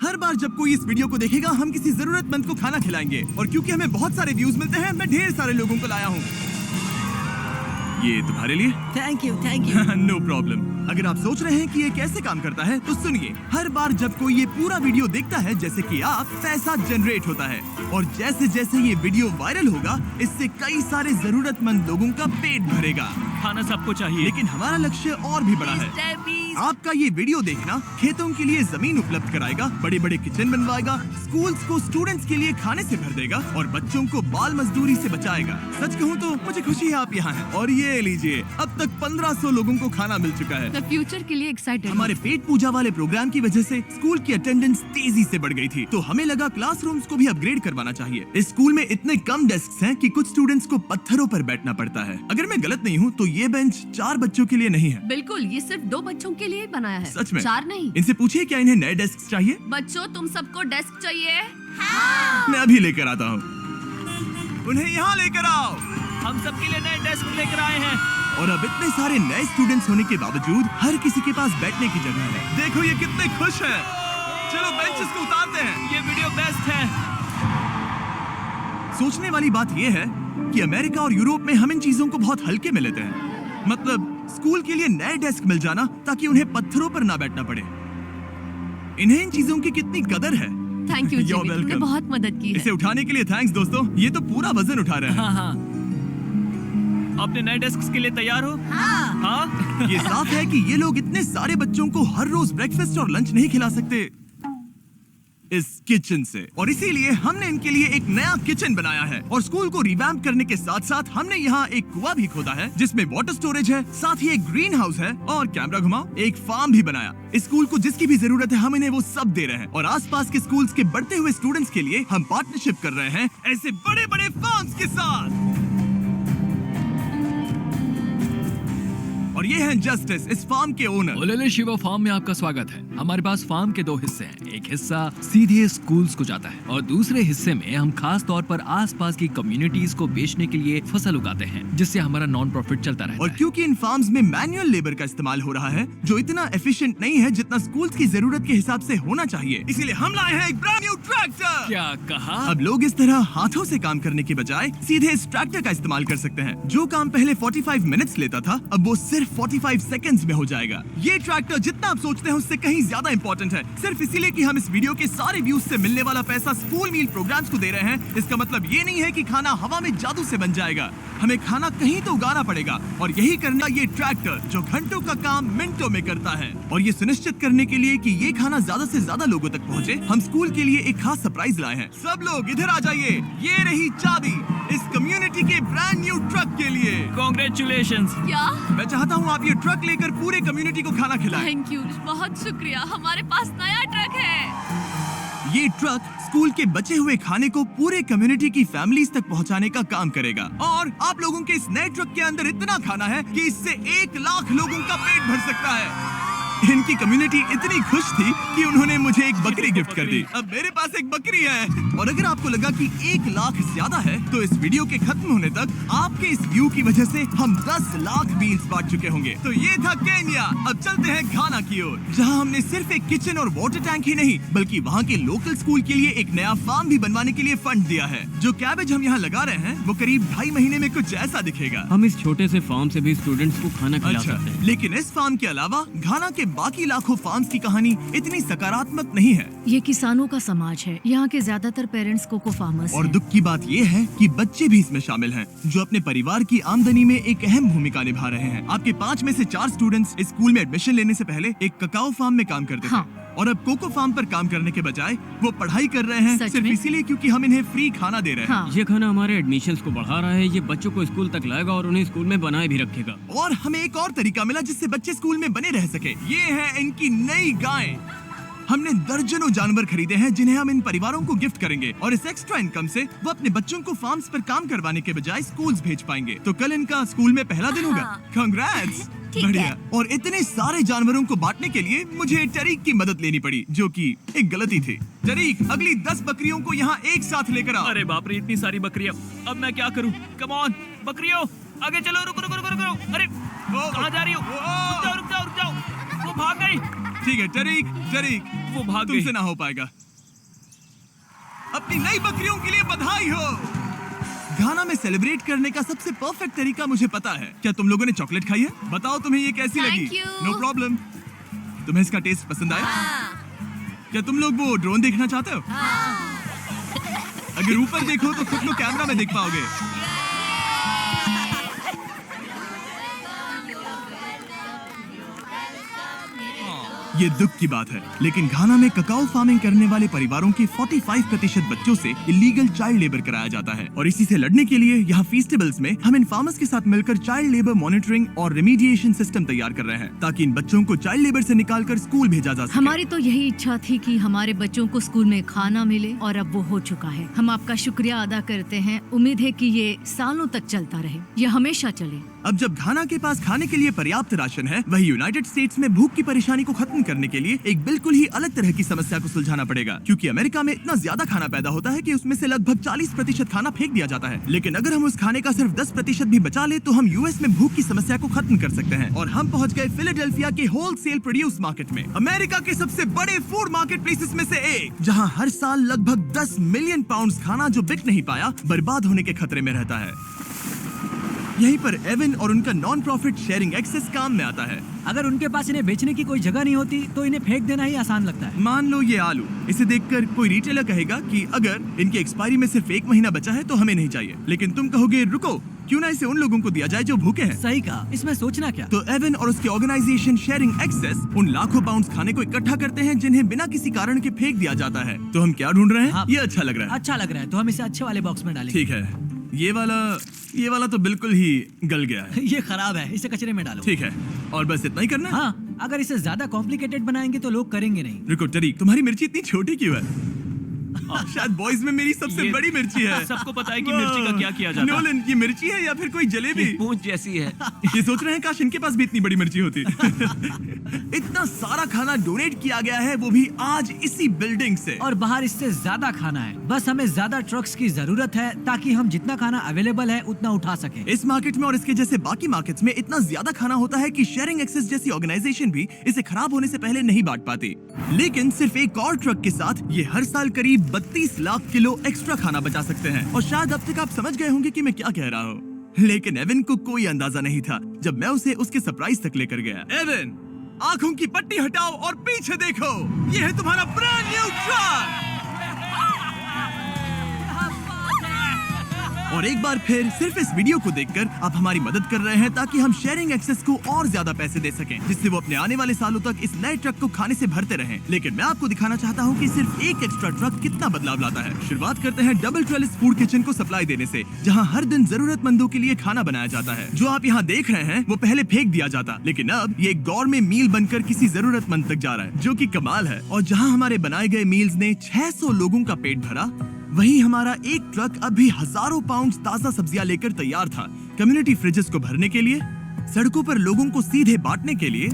हर बार जब कोई इस वीडियो को देखेगा हम किसी जरूरतमंद को खाना खिलाएंगे, और क्योंकि हमें बहुत सारे व्यूज मिलते हैं मैं ढेर सारे लोगों को लाया हूँ। ये तुम्हारे लिए। Thank you thank you. No problem. अगर आप सोच रहे हैं कि ये कैसे काम करता है तो सुनिए, हर बार जब कोई ये पूरा वीडियो देखता है जैसे कि आप, पैसा जनरेट होता है, और जैसे जैसे ये वीडियो वायरल होगा इससे कई सारे जरूरतमंद लोगों का पेट भरेगा। खाना सबको चाहिए, लेकिन हमारा लक्ष्य और भी बड़ा है। आपका ये वीडियो देखना खेतों के लिए जमीन उपलब्ध कराएगा, बड़े बड़े किचन बनवाएगा, स्कूल्स को स्टूडेंट्स के लिए खाने से भर देगा और बच्चों को बाल मजदूरी से बचाएगा। सच कहूँ तो मुझे खुशी है आप यहाँ हैं। और ये लीजिए, अब तक 1500 लोगों को खाना मिल चुका है। फ्यूचर के लिए एक्साइटेड। हमारे पेट पूजा वाले प्रोग्राम की वजह से स्कूल की अटेंडेंस तेजी से बढ़ गई थी, तो हमें लगा क्लासरूम्स को भी अपग्रेड करवाना चाहिए। इस स्कूल में इतने कम डेस्क हैं कि कुछ स्टूडेंट्स को पत्थरों पर बैठना पड़ता है। अगर मैं गलत नहीं हूँ तो ये बेंच 4 बच्चों के लिए नहीं है। बिल्कुल, ये सिर्फ 2 बच्चों के लिए बनाया है। सच में? 4 नहीं। इनसे पूछिए क्या इन्हें नए डेस्क चाहिए। बच्चों, तुम सबको डेस्क चाहिए? हाँ। मैं अभी लेकर आता हूँ। उन्हें यहाँ लेकर आओ। हम सबके लिए नए डेस्क लेकर आए हैं। और अब इतने सारे नए स्टूडेंट्स होने के बावजूद हर किसी के पास बैठने की जगह है। देखो ये कितने खुश हैं। चलो बेंचेस को उतारते हैं। ये वीडियो बेस्ट है। सोचने वाली बात ये है कि अमेरिका और यूरोप में हम इन चीजों को बहुत हल्के में लेते हैं। मतलब स्कूल के लिए नए डेस्क मिल जाना ताकि उन्हें पत्थरों पर ना बैठना पड़े। इन्हें इन चीजों की कितनी कदर है। थैंक यू You're जिमी, तुमने welcome। बहुत मदद की है। इसे उठाने के लिए थैंक्स दोस्तों। ये तो पूरा वजन उठा रहे हैं। हाँ हाँ। अपने नए डेस्क के लिए तैयार हो? हाँ। हाँ। ये साफ है कि ये लोग इतने सारे बच्चों को हर रोज ब्रेकफास्ट और लंच नहीं खिला सकते इस किचन से, और इसीलिए हमने इनके लिए एक नया किचन बनाया है। और स्कूल को रिवैम्प करने के साथ साथ हमने यहाँ एक कुआं भी खोदा है जिसमें वाटर स्टोरेज है, साथ ही एक ग्रीन हाउस है, और कैमरा घुमाओ, एक फार्म भी बनाया। इस स्कूल को जिसकी भी जरूरत है हम इन्हें वो सब दे रहे हैं। और आसपास के स्कूल्स के बढ़ते हुए स्टूडेंट्स के लिए हम पार्टनरशिप कर रहे हैं ऐसे बड़े बड़े फार्म्स के साथ। और ये हैं जस्टिस, इस फार्म के ओनर। ओलेले शिवा फार्म में आपका स्वागत है। हमारे पास फार्म के 2 हिस्से हैं। एक हिस्सा सीधे स्कूल्स को जाता है और दूसरे हिस्से में हम खास तौर पर आसपास की कम्युनिटीज को बेचने के लिए फसल उगाते हैं, जिससे हमारा नॉन प्रॉफिट चलता रहता और है। क्योंकि इन फार्म्स में मैनुअल लेबर का इस्तेमाल हो रहा है जो इतना एफिशिएंट नहीं है जितना स्कूल्स की जरूरत के हिसाब से होना चाहिए, इसीलिए हम लाए हैं एक ब्रांड न्यू ट्रैक्टर। क्या कहा? अब लोग इस तरह हाथों से काम करने के बजाय सीधे इस ट्रैक्टर का इस्तेमाल कर सकते हैं। जो काम पहले 45 मिनट्स लेता था अब वो सिर्फ 45 सेकंड्स में हो जाएगा। ये ट्रैक्टर जितना आप सोचते हैं उससे कहीं ज्यादा इंपॉर्टेंट है, सिर्फ इसीलिए कि हम इस वीडियो के सारे व्यूज से मिलने वाला पैसा स्कूल मील प्रोग्राम्स को दे रहे हैं। इसका मतलब ये नहीं है कि खाना हवा में जादू से बन जाएगा। हमें खाना कहीं तो उगाना पड़ेगा, और यही करना ये ट्रैक्टर जो घंटों का काम मिनटों में करता है। और ये सुनिश्चित करने के लिए कि ये खाना ज्यादा से ज्यादा लोगों तक पहुंचे, हम स्कूल के लिए एक खास सरप्राइज लाए हैं। सब लोग इधर आ जाइए, ये रही चाबी इस कम्युनिटी के ब्रांड न्यू ट्रक के लिए। Congratulations। क्या? मैं चाहता हूँ आप ये ट्रक लेकर पूरे कम्युनिटी को खाना खिलाएं। थैंक यू, बहुत शुक्रिया। हमारे पास नया ट्रक है। ये ट्रक स्कूल के बचे हुए खाने को पूरे कम्युनिटी की फैमिलीज तक पहुंचाने का काम करेगा। और आप लोगों के इस नए ट्रक के अंदर इतना खाना है कि इससे 1 लाख लोगों का पेट भर सकता है। इनकी कम्युनिटी इतनी खुश थी कि उन्होंने मुझे एक बकरी गिफ्ट कर दी। अब मेरे पास एक बकरी है। और अगर आपको लगा कि 1 लाख ज्यादा है तो इस वीडियो के खत्म होने तक आपके इस व्यू की वजह से हम 10 लाख मील्स बांट चुके होंगे। तो ये था केन्या। अब चलते हैं घाना की ओर, जहां हमने सिर्फ एक किचन और वाटर टैंक ही नहीं बल्कि वहां के लोकल स्कूल के लिए एक नया फार्म भी बनवाने के लिए फंड दिया है। जो कैबेज हम यहाँ लगा रहे हैं वो करीब 2.5 महीने में कुछ ऐसा दिखेगा। हम इस छोटे से फार्म से भी स्टूडेंट्स को खाना खिला अच्छा, सकते हैं। लेकिन इस फार्म के अलावा घाना के बाकी लाखों फार्म्स की कहानी इतनी सकारात्मक नहीं है। ये किसानों का समाज है। यहाँ के ज्यादातर पेरेंट्स कोको फार्मर्स और हैं। दुख की बात ये है कि बच्चे भी इसमें शामिल हैं, जो अपने परिवार की आमदनी में एक अहम भूमिका निभा रहे हैं। आपके 5 में से 4 स्टूडेंट्स इस स्कूल में एडमिशन लेने से पहले एक ककाओ फार्म में काम करते हाँ। थे, और अब कोको फार्म पर काम करने के बजाय वो पढ़ाई कर रहे हैं सच सिर्फ में? इसीलिए क्योंकि हम इन्हें फ्री खाना दे रहे हैं। हाँ। ये खाना हमारे एडमिशन्स को बढ़ा रहा है। ये बच्चों को स्कूल तक लाएगा और उन्हें स्कूल में बनाए भी रखेगा। और हमें एक और तरीका मिला जिससे बच्चे स्कूल में बने रह सके। ये है इनकी नई गाय। हमने दर्जनों जानवर खरीदे हैं जिन्हें हम इन परिवारों को गिफ्ट करेंगे, और इस एक्स्ट्रा इनकम से वो अपने बच्चों को फार्म्स पर काम करवाने के बजाय स्कूल्स भेज पाएंगे। तो कल इनका स्कूल में पहला दिन होगा। हाँ। कांग्रेट्स। ठीक बढ़िया। है। और इतने सारे जानवरों को बांटने के लिए मुझे टरीक की मदद लेनी पड़ी, जो कि एक गलती थी। टरीक, अगली 10 बकरियों को यहाँ एक साथ लेकर आओ। अरे बाप रे, इतनी सारी बकरियां। अब मैं क्या करूं? कम ऑन बकरियों, आगे चलो। रुको रुको रुको रुको। अरे कहाँ जा रही हो? रुक जाओ रुक जाओ रुक जाओ। वो भाग गई। ठीक है टरीक, टरीक, वो भाग तुमसे गई। ना हो पाएगा। अपनी नई बकरियों के लिए बधाई हो। घाना में सेलिब्रेट करने का सबसे परफेक्ट तरीका मुझे पता है। क्या तुम लोगों ने चॉकलेट खाई है? बताओ तुम्हें ये कैसी Thank लगी? you. No problem. तुम्हें इसका टेस्ट पसंद आया? क्या तुम लोग वो ड्रोन देखना चाहते हो? अगर ऊपर देखो तो खुद को कैमरा में देख पाओगे। ये दुख की बात है, लेकिन घाना में ककाओ फार्मिंग करने वाले परिवारों के 45% बच्चों से इलीगल चाइल्ड लेबर कराया जाता है और इसी से लड़ने के लिए यहाँ फेस्टिवल्स में हम इन फार्मर्स के साथ मिलकर चाइल्ड लेबर मॉनिटरिंग और रेमीडिएशन सिस्टम तैयार कर रहे हैं ताकि इन बच्चों को चाइल्ड लेबर से निकालकर स्कूल भेजा जा सके। हमारी तो यही इच्छा थी कि हमारे बच्चों को स्कूल में खाना मिले और अब वो हो चुका है। हम आपका शुक्रिया अदा करते हैं। उम्मीद है कि ये सालों तक चलता रहे, ये हमेशा चले। अब जब घाना के पास खाने के लिए पर्याप्त राशन है, वही यूनाइटेड स्टेट्स में भूख की परेशानी को खत्म करने के लिए एक बिल्कुल ही अलग तरह की समस्या को सुलझाना पड़ेगा, क्योंकि अमेरिका में इतना ज्यादा खाना पैदा होता है कि उसमें से लगभग 40% खाना फेंक दिया जाता है। लेकिन अगर हम उस खाने का सिर्फ 10% भी बचा ले तो हम यूएस में भूख की समस्या को खत्म कर सकते हैं। और हम पहुंच गए फिलाडेल्फिया के होलसेल प्रोड्यूस मार्केट में, अमेरिका के सबसे बड़े फूड मार्केट प्लेसेस में से एक, जहां हर साल लगभग 10 मिलियन पाउंड खाना जो बिक नहीं पाया बर्बाद होने के खतरे में रहता है। यहीं पर एवन और उनका नॉन प्रॉफिट शेयरिंग एक्सेस काम में आता है। अगर उनके पास इन्हें बेचने की कोई जगह नहीं होती तो इन्हें फेंक देना ही आसान लगता है। मान लो ये आलू, इसे देखकर कोई रिटेलर कहेगा कि अगर इनके एक्सपायरी में सिर्फ 1 महीना बचा है तो हमें नहीं चाहिए, लेकिन तुम कहोगे रुको, क्यों ना इसे उन लोगों को दिया जाए जो भूखे हैं। सही कहा, इसमें सोचना क्या। तो एवन और उसके ऑर्गेनाइजेशन शेयरिंग एक्सेस उन लाखों पाउंड्स खाने को इकट्ठा करते हैं जिन्हें बिना किसी कारण के फेंक दिया जाता है। तो हम क्या ढूंढ रहे हैं? हाँ। ये अच्छा लग रहा है। अच्छा लग रहा है तो हम इसे अच्छे वाले बॉक्स में डालेंगे। ठीक है, ये वाला तो बिल्कुल ही गल गया है। ये खराब है, इसे कचरे में डालो। ठीक है, और बस इतना ही करना है? हाँ, अगर इसे ज्यादा कॉम्प्लिकेटेड बनाएंगे तो लोग करेंगे नहीं। रुको टरीक, तुम्हारी मिर्ची इतनी छोटी क्यों है? शायद बॉयज में मेरी सबसे ये बड़ी मिर्ची है। सबको पता है कि मिर्ची का क्या किया जाता है। नोलन, ये मिर्ची है या फिर कोई जलेबी? पूंछ जैसी है। ये सोच रहे हैं काश इनके पास भी इतनी बड़ी मिर्ची होती। इतना सारा खाना डोनेट किया गया है, वो भी आज इसी बिल्डिंग से। और बाहर इससे ज्यादा खाना है। बस हमें ज्यादा ट्रक्स की जरूरत है ताकि हम जितना खाना अवेलेबल है उतना उठा सके। इस मार्केट में और इसके जैसे बाकी मार्केट्स में इतना ज्यादा खाना होता है कि शेयरिंग एक्सेस जैसी ऑर्गेनाइजेशन भी इसे खराब होने से पहले नहीं बांट पाती। लेकिन सिर्फ एक और ट्रक के साथ ये हर साल करीब 32 लाख किलो एक्स्ट्रा खाना बचा सकते हैं। और शायद अब तक आप समझ गए होंगे कि मैं क्या कह रहा हूँ, लेकिन एवन को कोई अंदाजा नहीं था जब मैं उसे उसके सरप्राइज तक लेकर गया। एवन, आंखों की पट्टी हटाओ और पीछे देखो, ये है तुम्हारा ब्रांड न्यू ट्रक। और एक बार फिर सिर्फ इस वीडियो को देखकर आप हमारी मदद कर रहे हैं ताकि हम शेयरिंग एक्सेस को और ज्यादा पैसे दे सकें, जिससे वो अपने आने वाले सालों तक इस नए ट्रक को खाने से भरते रहें। लेकिन मैं आपको दिखाना चाहता हूँ कि सिर्फ एक एक्स्ट्रा ट्रक कितना बदलाव लाता है। शुरुआत करते हैं डबल ट्रेलिस फूड किचन को सप्लाई देने से, जहाँ हर दिन जरूरतमंदों के लिए खाना बनाया जाता है। जो आप यहाँ देख रहे हैं वो पहले फेंक दिया जाता, लेकिन अब ये एक गौरमेट मील बनकर किसी जरूरतमंद तक जा रहा है, जो कि कमाल है। और जहाँ हमारे बनाए गए मील्स ने 600 लोगों का पेट भरा, वहीं हमारा एक ट्रक अभी हजारों पाउंड ताजा सब्जियां लेकर तैयार था, कम्युनिटी फ्रिजेस को भरने के लिए, सड़कों पर लोगों को सीधे बांटने के लिए,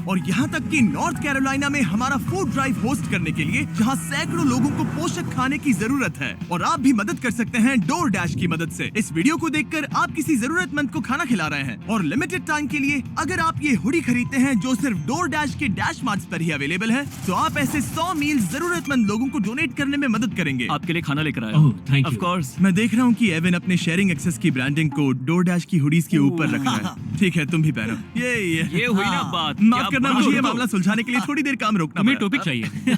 और यहाँ तक कि नॉर्थ कैरोलिना में हमारा फूड ड्राइव होस्ट करने के लिए, जहाँ सैकड़ों लोगों को पोषक खाने की जरूरत है। और आप भी मदद कर सकते हैं डोर डैश की मदद से। इस वीडियो को देखकर आप किसी जरूरतमंद को खाना खिला रहे हैं, और लिमिटेड टाइम के लिए अगर आप ये हुडी खरीदते हैं जो सिर्फ डोर डैश के डैश मार्ट्स पर ही अवेलेबल है, तो आप ऐसे 100 मील जरूरतमंद लोगों को डोनेट करने में मदद करेंगे। आपके लिए खाना लेकर आया। ओह, थैंक यू। Of course. मैं देख रहा हूँ कि एवन अपने शेयरिंग एक्सेस की ब्रांडिंग को डोर डैश की हुडीज के ऊपर रख रहा है। ठीक है, तुम भी पहनो। ये हुई ना बात। माफ क्या करना, बात- मुझे ये मामला सुलझाने के लिए थोड़ी देर काम रोकना तुम्हें पड़ा। टॉपिक चाहिए।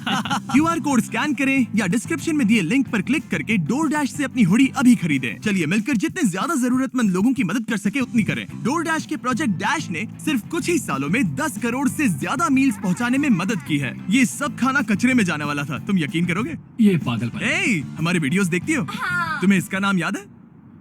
QR कोड स्कैन करें या डिस्क्रिप्शन में दिए लिंक पर क्लिक करके डोर डैश से अपनी हुडी अभी खरीदें। चलिए मिलकर जितने ज्यादा जरूरतमंद लोगों की मदद कर सके उतनी करें। डोर डैश के प्रोजेक्ट डैश ने सिर्फ कुछ ही सालों में 10 करोड़ से ज्यादा मील्स पहुंचाने में मदद की है। ये सब खाना कचरे में जाने वाला था, तुम यकीन करोगे? ये पागलपन। ए, हमारे वीडियोस देखती हो? हाँ। तुम्हें इसका नाम याद है?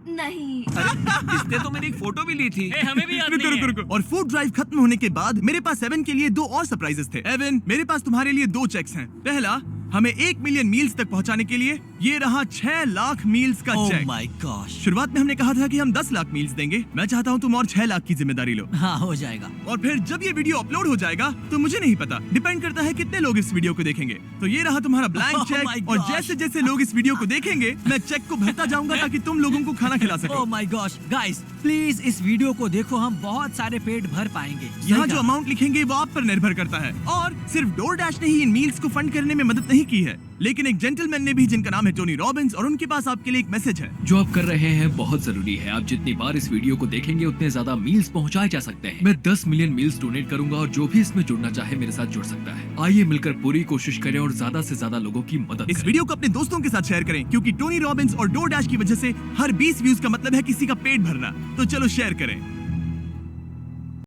नहीं। इसने तो मेरी एक फोटो भी ली थी। हमें भी याद रुको रुको रुको। और फूड ड्राइव खत्म होने के बाद मेरे पास एवन के लिए 2 और सरप्राइजेस थे। एवन, मेरे पास तुम्हारे लिए 2 चेक्स हैं। पहला हमें 1 मिलियन मील्स तक पहुंचाने के लिए ये रहा 6 लाख मील्स का ओह चेक। My gosh. शुरुआत में हमने कहा था कि हम 10 लाख मील्स देंगे। मैं चाहता हूँ तुम और 6 लाख की जिम्मेदारी लो। हाँ, हो जाएगा। और फिर जब ये वीडियो अपलोड हो जाएगा तो मुझे नहीं पता, डिपेंड करता है कितने लोग इस वीडियो को देखेंगे। तो ये रहा तुम्हारा ब्लैंक Oh my चेक, और gosh. जैसे जैसे लोग इस वीडियो को देखेंगे मैं चेक को भरता जाऊंगा ताकि तुम लोगों को खाना खिला सको। Oh my gosh, guys please इस वीडियो को देखो, हम बहुत सारे पेट भर पाएंगे। यहाँ सही जो कहा। अमाउंट लिखेंगे वो आप पर निर्भर करता है। और सिर्फ डोरडैश ने ही इन मील्स को फंड करने में मदद नहीं की है, लेकिन एक जेंटलमैन ने भी, जिनका नाम है टोनी रॉबिन्स, और उनके पास आपके लिए एक मैसेज है। जो आप कर रहे हैं बहुत जरूरी है। आप जितनी बार इस वीडियो को देखेंगे उतने ज्यादा मील्स पहुंचाए जा सकते हैं। मैं 10 मिलियन मील्स डोनेट करूंगा और जो भी इसमें जुड़ना चाहे मेरे साथ जुड़ सकता है। आइए मिलकर पूरी कोशिश करें और ज्यादा से ज्यादा लोगों की मदद इस करें। वीडियो को अपने दोस्तों के साथ शेयर करें, क्योंकि टोनी रॉबिन्स और डोरडैश की वजह से हर 20 व्यूज का मतलब है किसी का पेट भरना। तो चलो शेयर करें।